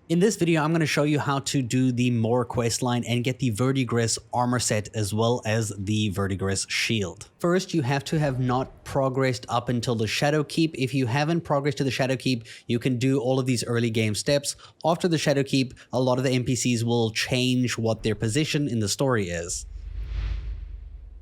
In this video, I'm going to show you how to do the Moore Questline and get the Verdigris Armor Set as well as the Verdigris Shield. First, you have to have not progressed up until the Shadow Keep. If you haven't progressed to the Shadow Keep, you can do all of these early game steps. After the Shadow Keep, a lot of the NPCs will change what their position in the story is.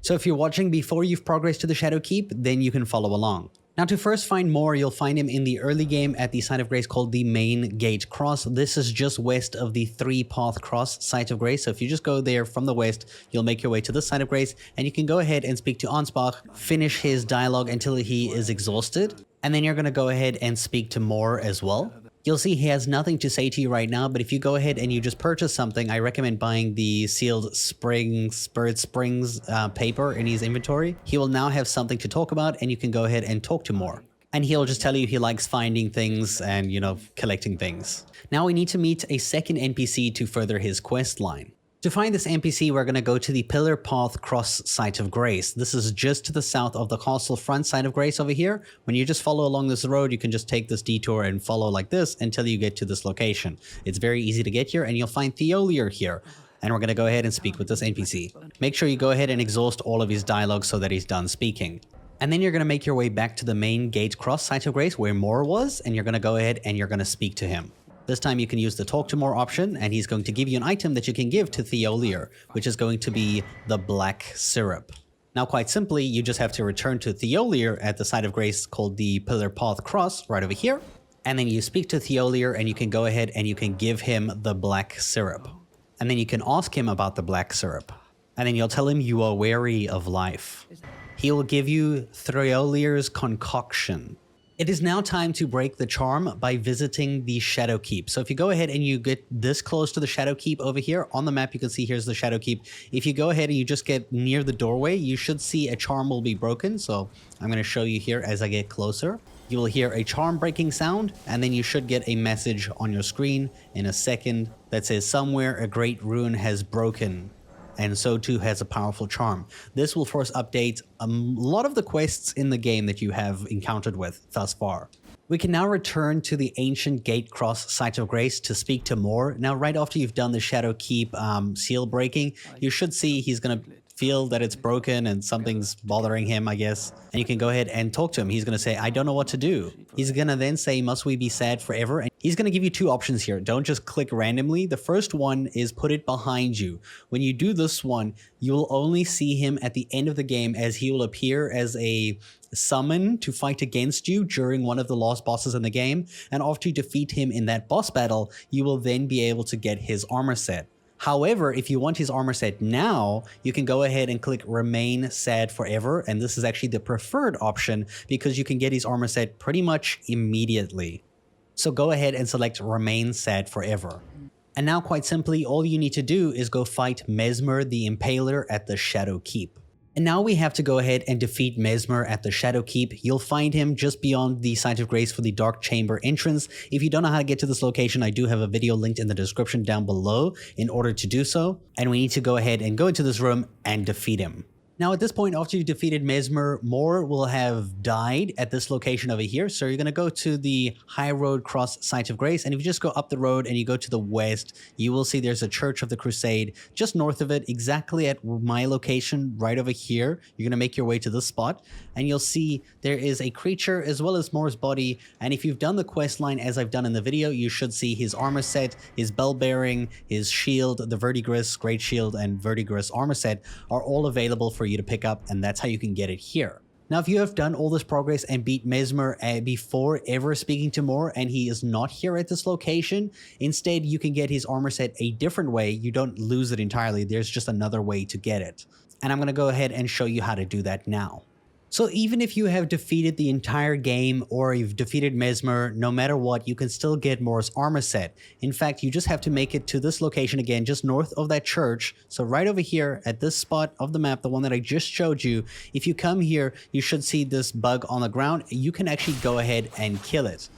So if you're watching before you've progressed to the Shadow Keep, then you can follow along. Now to first find Moore, you'll find him in the early game at the Site of Grace called the Main Gate Cross. This is just west of the 3-path cross Site of Grace. So if you just go there from the west, you'll make your way to the Site of Grace and you can go ahead and speak to Ansbach, finish his dialogue until he is exhausted. And then you're going to go ahead and speak to Moore as well. You'll see he has nothing to say to you right now, but if you go ahead and you just purchase something, I recommend buying the sealed Spirit Springs paper in his inventory. He will now have something to talk about and you can go ahead and talk to Moore. And he'll just tell you he likes finding things and, collecting things. Now we need to meet a second NPC to further his quest line. To find this NPC, we're going to go to the Pillar Path Cross Site of Grace. This is just to the south of the castle front Site of Grace over here. When you just follow along this road, you can just take this detour and follow like this until you get to this location. It's very easy to get here and you'll find Thiollier here. And we're going to go ahead and speak with this NPC. Make sure you go ahead and exhaust all of his dialogue so that he's done speaking. And then you're going to make your way back to the Main Gate Cross Site of Grace where Moore was, and you're going to go ahead and you're going to speak to him. This time you can use the Talk to Moore option, and he's going to give you an item that you can give to Thiollier, which is going to be the Black Syrup. Now, quite simply, you just have to return to Thiollier at the Site of Grace called the Pillar Path Cross right over here. And then you speak to Thiollier, and you can go ahead and you can give him the Black Syrup. And then you can ask him about the Black Syrup. And then you'll tell him you are weary of life. He will give you Thiollier's concoction. It is now time to break the charm by visiting the Shadow Keep. So if you go ahead and you get this close to the Shadow Keep over here, on the map you can see here's the Shadow Keep. If you go ahead and you just get near the doorway, you should see a charm will be broken. So I'm going to show you here as I get closer. You will hear a charm breaking sound, and then you should get a message on your screen in a second that says somewhere a great rune has broken. And so too has a powerful charm. This will force update a lot of the quests in the game that you have encountered with thus far. We can now return to the Ancient Gate Cross Site of Grace to speak to Moore. Now, right after you've done the Shadow Keep seal breaking, you should see he's going to feel that it's broken and something's bothering him, I guess. And you can go ahead and talk to him. He's going to say, I don't know what to do. He's going to then say, must we be sad forever? And he's going to give you two options here. Don't just click randomly. The first one is put it behind you. When you do this one, you'll only see him at the end of the game as he will appear as a summon to fight against you during one of the last bosses in the game. And after you defeat him in that boss battle, you will then be able to get his armor set. However, if you want his armor set now, you can go ahead and click Remain Sad Forever, and this is actually the preferred option because you can get his armor set pretty much immediately. So go ahead and select Remain Sad Forever. And now, quite simply, all you need to do is go fight Messmer the Impaler at the Shadow Keep. And now we have to go ahead and defeat Messmer at the Shadow Keep. You'll find him just beyond the Site of Grace for the Dark Chamber entrance. If you don't know how to get to this location, I do have a video linked in the description down below in order to do so. And we need to go ahead and go into this room and defeat him. Now at this point, after you've defeated Messmer, Moore will have died at this location over here. So you're going to go to the High Road Cross Site of Grace. And if you just go up the road and you go to the west, you will see there's a Church of the Crusade just north of it, exactly at my location right over here. You're going to make your way to this spot and you'll see there is a creature as well as Moore's body. And if you've done the quest line as I've done in the video, you should see his armor set, his bell bearing, his shield, the Verdigris Great Shield and Verdigris Armor Set are all available for you to pick up, and that's how you can get it here. Now, if you have done all this progress and beat Messmer before ever speaking to Moore and he is not here at this location, instead you can get his armor set a different way. You don't lose it entirely. There's just another way to get it. And I'm going to go ahead and show you how to do that now. So even if you have defeated the entire game or you've defeated Messmer, no matter what, you can still get Moore's armor set. In fact, you just have to make it to this location again, just north of that church. So right over here at this spot of the map, the one that I just showed you, if you come here, you should see this bug on the ground. You can actually go ahead and kill it.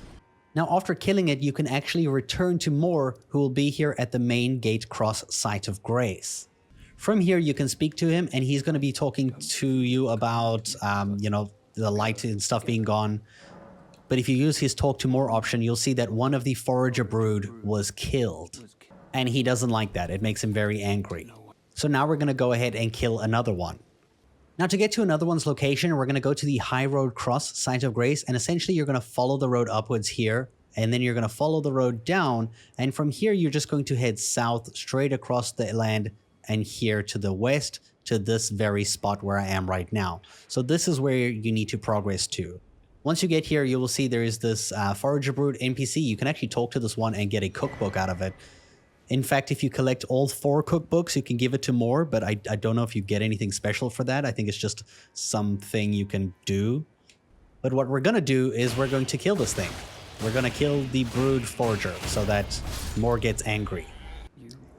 Now, after killing it, you can actually return to Moore, who will be here at the Main Gate Cross Site of Grace. From here, you can speak to him, and he's going to be talking to you about, the light and stuff being gone. But if you use his talk to Moore option, you'll see that one of the Forager brood was killed. And he doesn't like that. It makes him very angry. So now we're going to go ahead and kill another one. Now to get to another one's location, we're going to go to the High Road Cross, Site of Grace, and essentially you're going to follow the road upwards here, and then you're going to follow the road down, and from here you're just going to head south straight across the land and here to the west to this very spot where I am right now. So this is where you need to progress to. Once you get here, you will see there is this Forager Brood NPC. You can actually talk to this one and get a cookbook out of it. In fact, if you collect all 4 cookbooks, you can give it to Moore, but I don't know if you get anything special for that. I think it's just something you can do. But what we're going to do is we're going to kill this thing. We're going to kill the Brood Forager so that Moore gets angry.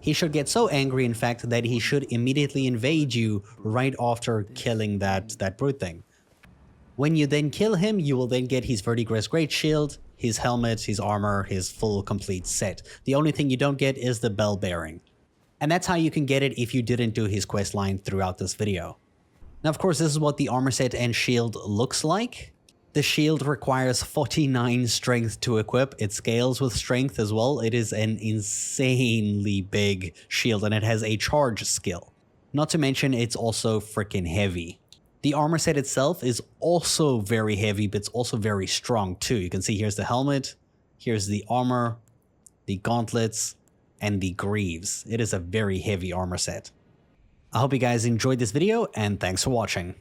He should get so angry, in fact, that he should immediately invade you right after killing that Brood thing. When you then kill him, you will then get his Verdigris Great Shield, his helmet, his armor, his full complete set. The only thing you don't get is the bell bearing. And that's how you can get it if you didn't do his quest line throughout this video. Now, of course, this is what the armor set and shield looks like. The shield requires 49 strength to equip. It scales with strength as well. It is an insanely big shield and it has a charge skill. Not to mention, it's also freaking heavy. The armor set itself is also very heavy, but it's also very strong too. You can see here's the helmet, here's the armor, the gauntlets, and the greaves. It is a very heavy armor set. I hope you guys enjoyed this video, and thanks for watching.